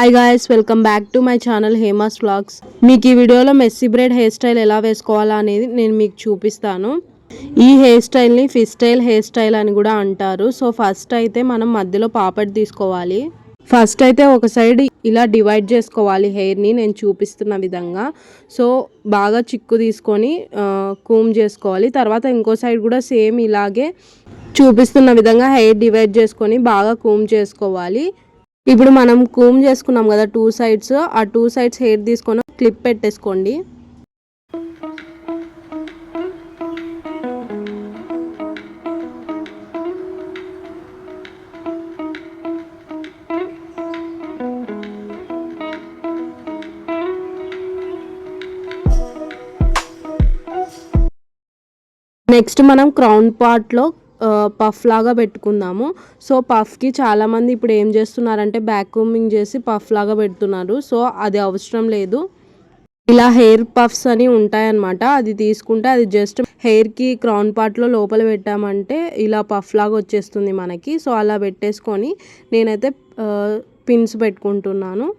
Hi guys, welcome back to my channel Hema's vlogs. మీకు ఈ వీడియోలో మెస్సీ బ్రైడ్ హెయిర్ స్టైల్ ఎలా వేసుకోవాలా అనేది నేను మీకు చూపిస్తాను. ఈ హెయిర్ స్టైల్ని ఫిష్ స్టైల్ హెయిర్ స్టైల్ అని కూడా అంటారు. సో ఫస్ట్ అయితే మనం మధ్యలో పాపడ్ తీసుకోవాలి. ఫస్ట్ అయితే ఒక సైడ్ ఇలా డివైడ్ చేసుకోవాలి హెయిర్ని నేను చూపిస్తున్న విధంగా. సో బాగా చిక్కు తీసుకొని కూమ్ చేసుకోవాలి. తర్వాత ఇంకో సైడ్ కూడా సేమ్ ఇలాగే చూపిస్తున్న విధంగా హెయిర్ డివైడ్ చేసుకొని బాగా కూమ్ చేసుకోవాలి. ఇప్పుడు మనం కూమ్ చేసుకున్నాం కదా టూ సైడ్స్, ఆ టూ సైడ్స్ హెయిర్ తీసుకొని క్లిప్ పెట్టేసుకోండి. నెక్స్ట్ మనం క్రౌన్ పార్ట్లో పఫ్ లాగా పెట్టుకుందాము. సో పఫ్కి చాలామంది ఇప్పుడు ఏం చేస్తున్నారంటే బ్యాక్ కూమింగ్ చేసి పఫ్ లాగా పెడుతున్నారు. సో అది అవసరం లేదు. ఇలా హెయిర్ పఫ్స్ అని ఉంటాయన్నమాట. అది తీసుకుంటే అది జస్ట్ హెయిర్కి క్రౌన్ పార్ట్లో లోపల పెట్టామంటే ఇలా పఫ్ లాగా వచ్చేస్తుంది మనకి. సో అలా పెట్టేసుకొని నేనైతే పిన్స్ పెట్టుకుంటున్నాను.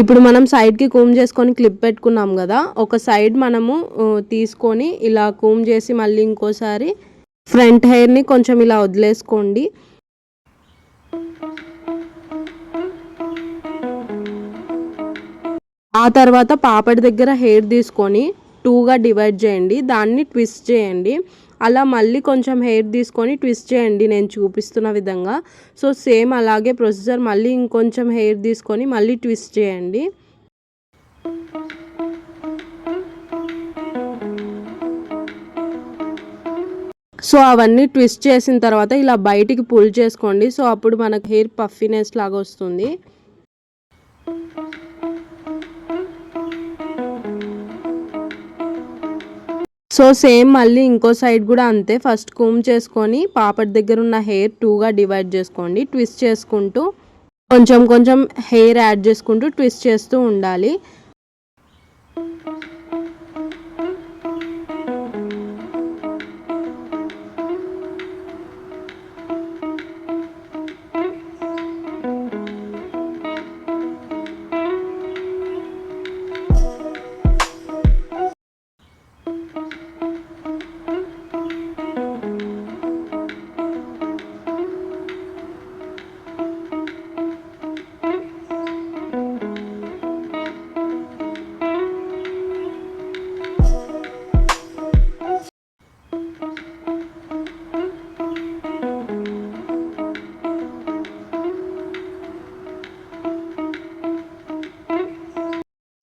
ఇప్పుడు మనం సైడ్కి కూమ్ చేసుకొని క్లిప్ పెట్టుకున్నాం కదా, ఒక సైడ్ మనము తీసుకొని ఇలా కూమ్ చేసి మళ్ళీ ఇంకోసారి ఫ్రంట్ హెయిర్ని కొంచెం ఇలా వదిలేసుకోండి. ఆ తర్వాత పాపడి దగ్గర హెయిర్ తీసుకొని టూగా డివైడ్ చేయండి, దాన్ని ట్విస్ట్ చేయండి. అలా మళ్ళీ కొంచెం హెయిర్ తీసుకొని ట్విస్ట్ చేయండి నేను చూపిస్తున్న విధంగా. సో సేమ్ అలాగే ప్రొసీజర్ మళ్ళీ ఇంకొంచెం హెయిర్ తీసుకొని మళ్ళీ ట్విస్ట్ చేయండి. సో అవన్నీ ట్విస్ట్ చేసిన తర్వాత ఇలా బయటికి పుల్ చేసుకోండి. సో అప్పుడు మనకు హెయిర్ పఫీనెస్ లాగా వస్తుంది. సో సేమ్ మళ్ళీ ఇంకో సైడ్ కూడా అంతే. ఫస్ట్ కూమ్ చేసుకొని పాపడి దగ్గర ఉన్న హెయిర్ టూగా డివైడ్ చేసుకోండి. ట్విస్ట్ చేసుకుంటూ కొంచెం కొంచెం హెయిర్ యాడ్ చేసుకుంటూ ట్విస్ట్ చేస్తూ ఉండాలి.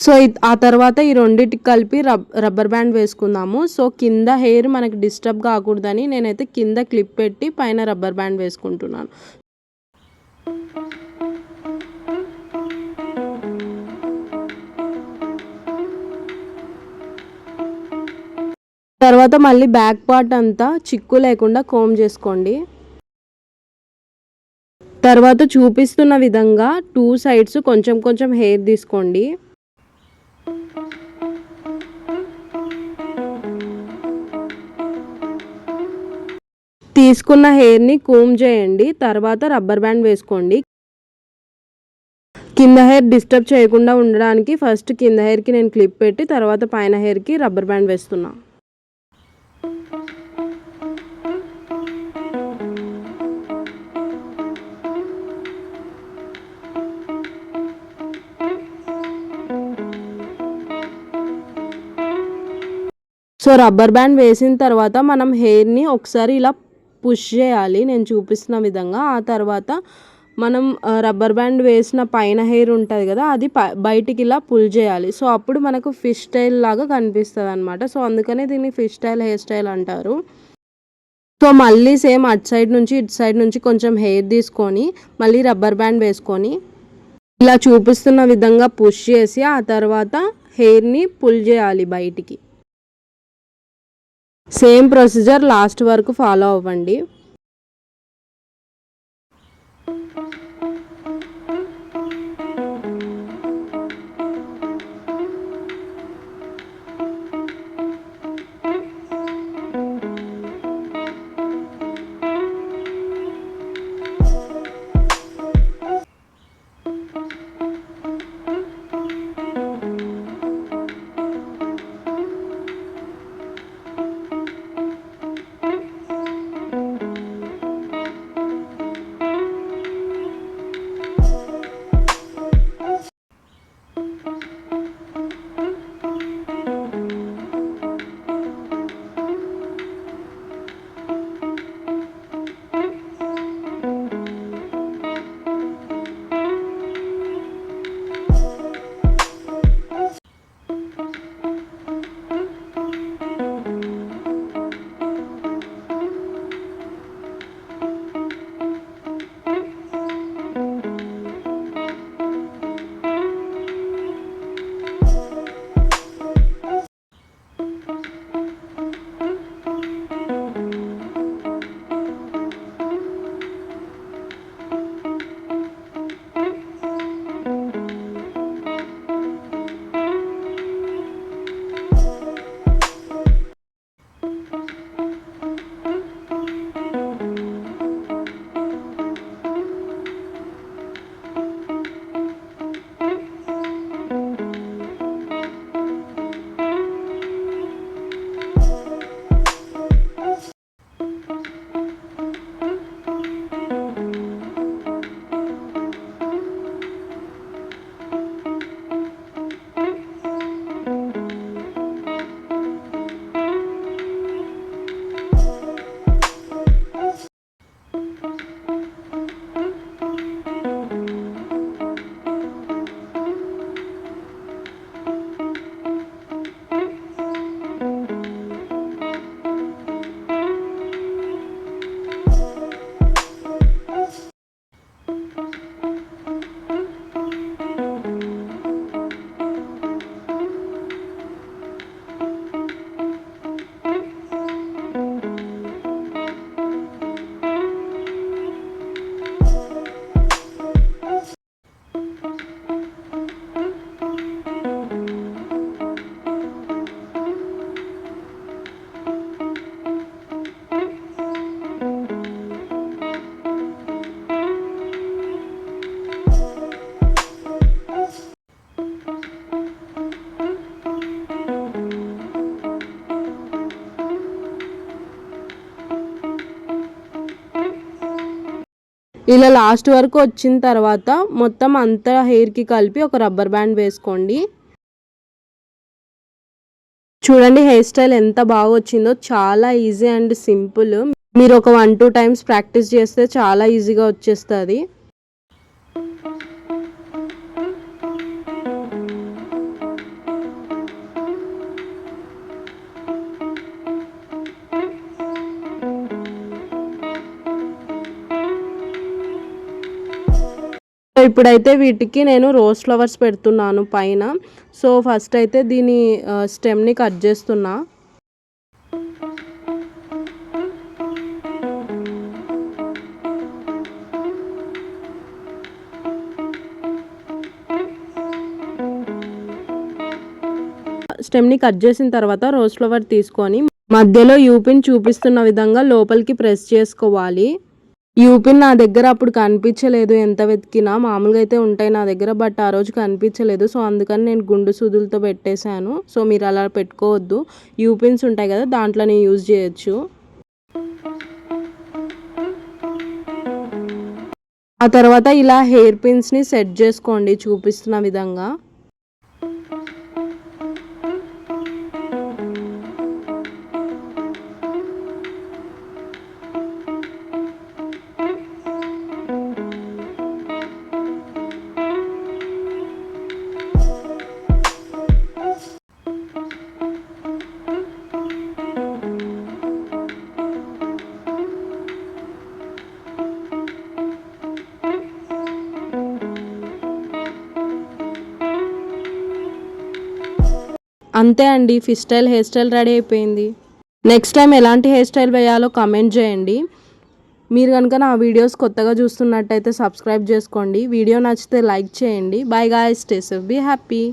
సో ఆ తర్వాత ఈ రెండింటికి కలిపి రబ్బర్ బ్యాండ్ వేసుకుందాము. సో కింద హెయిర్ మనకి డిస్టర్బ్ కాకూడదని నేనైతే కింద క్లిప్ పెట్టి పైన రబ్బర్ బ్యాండ్ వేసుకుంటున్నాను. తర్వాత మళ్ళీ బ్యాక్ పార్ట్ అంతా చిక్కు లేకుండా కోమ్ చేసుకోండి. తర్వాత చూపిస్తున్న విధంగా టూ సైడ్స్ కొంచెం కొంచెం హెయిర్ తీసుకోండి. తీసుకున్న హెయిర్ని కూమ్ చేయండి. తర్వాత రబ్బర్ బ్యాండ్ వేసుకోండి. కింద హెయిర్ డిస్టర్బ్ చేయకుండా ఉండడానికి ఫస్ట్ కింద హెయిర్కి నేను క్లిప్ పెట్టి తర్వాత పైన హెయిర్కి రబ్బర్ బ్యాండ్ వేస్తున్నా. సో రబ్బర్ బ్యాండ్ వేసిన తర్వాత మనం హెయిర్ని ఒకసారి ఇలా పుష్ చేయాలి నేను చూపిస్తున్న విధంగా. ఆ తర్వాత మనం రబ్బర్ బ్యాండ్ వేసిన పైన హెయిర్ ఉంటుంది కదా, అది బయటికి ఇలా పుల్ చేయాలి. సో అప్పుడు మనకు ఫిష్ స్టైల్ లాగా కనిపిస్తుంది అనమాట. సో అందుకనే దీన్ని ఫిష్ స్టైల్ హెయిర్ స్టైల్ అంటారు. సో మళ్ళీ సేమ్ అటు సైడ్ నుంచి ఇటు సైడ్ నుంచి కొంచెం హెయిర్ తీసుకొని మళ్ళీ రబ్బర్ బ్యాండ్ వేసుకొని ఇలా చూపిస్తున్న విధంగా పుష్ చేసి ఆ తర్వాత హెయిర్ని పుల్ చేయాలి బయటికి. సేమ్ ప్రొసీజర్ లాస్ట్ వరకు ఫాలో అవ్వండి. ఇలా లాస్ట్ వరకు వచ్చిన తర్వాత మొత్తం అంతా హెయిర్కి కలిపి ఒక రబ్బర్ బ్యాండ్ వేసుకోండి. చూడండి హెయిర్ స్టైల్ ఎంత బాగా వచ్చిందో, చాలా ఈజీ అండ్ సింపుల్. మీరు ఒక 1-2 టైమ్స్ ప్రాక్టీస్ చేస్తే చాలా ఈజీగా వచ్చేస్తుంది. ఇప్పుడైతే వీటికి నేను రోజ్ ఫ్లవర్స్ పెడుతున్నాను పైన. సో ఫస్ట్ అయితే దీని స్టెమ్ని కట్ చేస్తున్నా. స్టెమ్ని కట్ చేసిన తర్వాత రోజ్ ఫ్లవర్ తీసుకొని మధ్యలో యూపిన్ చూపిస్తున్న విధంగా లోపలికి ప్రెస్ చేసుకోవాలి. యూపిన్ నా దగ్గర అప్పుడు కనిపించలేదు, ఎంత వెతికినా. మామూలుగా అయితే ఉంటాయి నా దగ్గర, బట్ ఆ రోజు కనిపించలేదు. సో అందుకని నేను గుండు సూదులతో పెట్టేశాను. సో మీరు అలా పెట్టుకోవద్దు, యూపిన్స్ ఉంటాయి కదా దాంట్లోనే యూజ్ చేయొచ్చు. ఆ తర్వాత ఇలా హెయిర్ పిన్స్ని సెట్ చేసుకోండి చూపిస్తున్న విధంగా. అంతే అండి, fish style hair style ready అయిపోయింది. నెక్స్ట్ టైం ఎలాంటి హెయిర్ స్టైల్ వేయాలో కామెంట్ చేయండి. మీరు కనుక నా వీడియోస్ కొత్తగా చూస్తున్నట్టయితే సబ్స్క్రైబ్ చేసుకోండి. వీడియో నచ్చితే లైక్ చేయండి. Bye guys, stay safe, be happy.